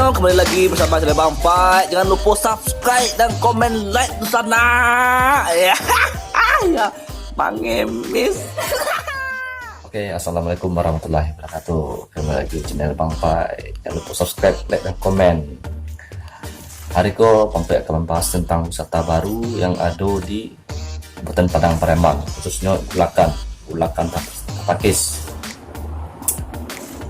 Sonyo, kembali lagi bersama saya Bang Pai. Jangan lupa subscribe dan komen like di sana. Ya, ya, Bang Emis. Oke, assalamualaikum warahmatullahi wabarakatuh. Kembali lagi di channel Bang Pai. Jangan lupa subscribe, like dan komen. Hari ko Bang Pai akan membahas tentang wisata baru yang ada di Kabupaten Padang Pariaman, khususnya Ulakan Tapakis.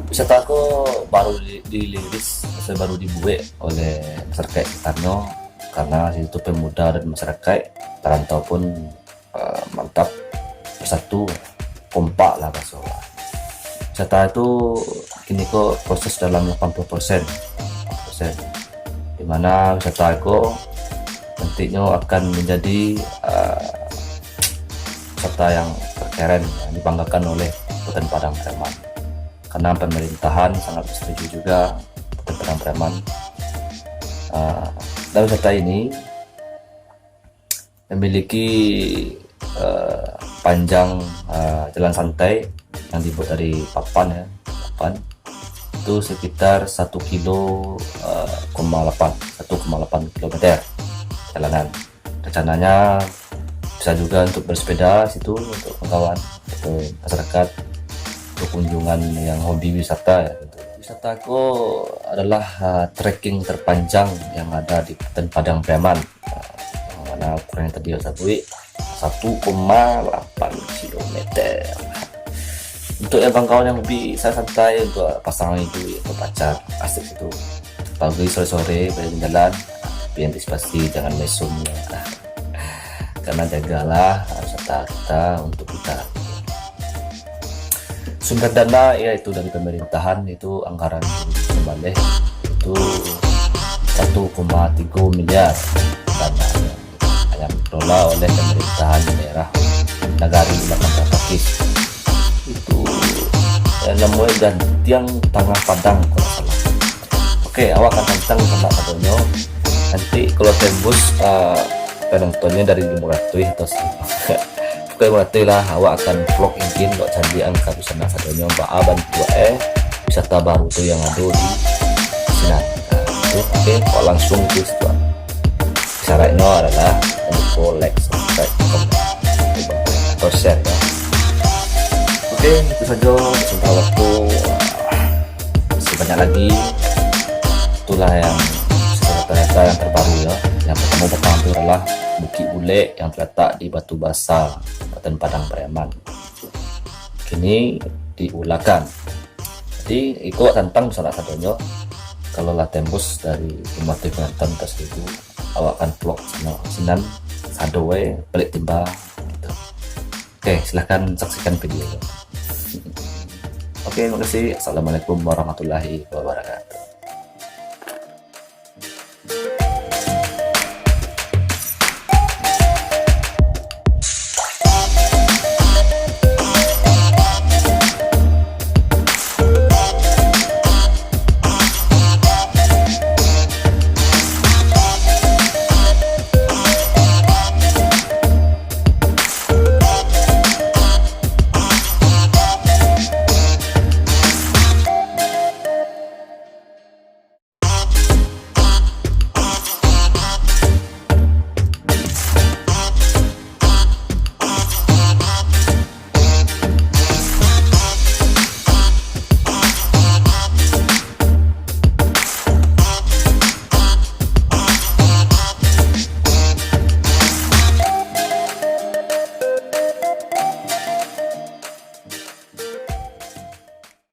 Wisata aku baru diliris, baru dibuat oleh masyarakat sekitarnya, karena situ pemuda dan masyarakat perantau pun mantap bersatu, kompak lah bahasa. Wisata itu kini kok proses dalam 80%, dimana wisata aku nantinya akan menjadi wisata yang terkeren, yang dibanggakan oleh Kabupaten Padang Pariaman. Karena pemerintahan sangat setuju juga Kabupaten Padang Pariaman. Dan wisata ini memiliki panjang jalan santai yang dibuat dari papan ya, itu sekitar 1,8 kilometer jalanan. Rencananya bisa juga untuk bersepeda situ untuk kawan atau masyarakat untuk kunjungan yang hobi wisata ya, gitu. Wisata aku adalah trekking terpanjang yang ada di Kabupaten Padang Pariaman, mana ukurannya tadi saya buat 1,8 km. Untuk yang kawan yang hobi saya santai, untuk pasangan itu atau pacar asik itu pagi sore-sore berjalan, tapi antisipasi jangan mesum ya. Karena jagalah wisata kita untuk kita. Sumber dana yaitu dari pemerintahan, itu anggaran kembali itu 1,3 miliar dana yang dikelola oleh pemerintahan daerah Nagari Ulakan Tapakis. Itu namanya dan tiang tengah Padang kalau salah. Oke, awak akan tentang sama satunya. Nanti kalau tembus penontonnya dari 500 atau Oke, berarti lah awak akan vlog ingin kok cari angka bisa satunya Mbak A dan 2E wisata baru tuh yang ada di sini. Oke, kok langsung ke situ. Syaratnya adalah untuk like, subscribe, komen, atau share ya. Oke, itu saja. Sebentar waktu masih banyak lagi. Itulah yang ternyata yang terbaru ya. Yang pertama itu adalah Bukit Bule yang terletak di Batu Basar, Kabupaten Padang Pariaman. Kini diulakan. Jadi ikut tentang salah satunya. Kalau lah tembus dari 50 penonton ke 1000, awak akan vlog sinan sadowe balik timba gitu. Oke, silahkan saksikan video. Oke, terima kasih. Assalamualaikum warahmatullahi wabarakatuh.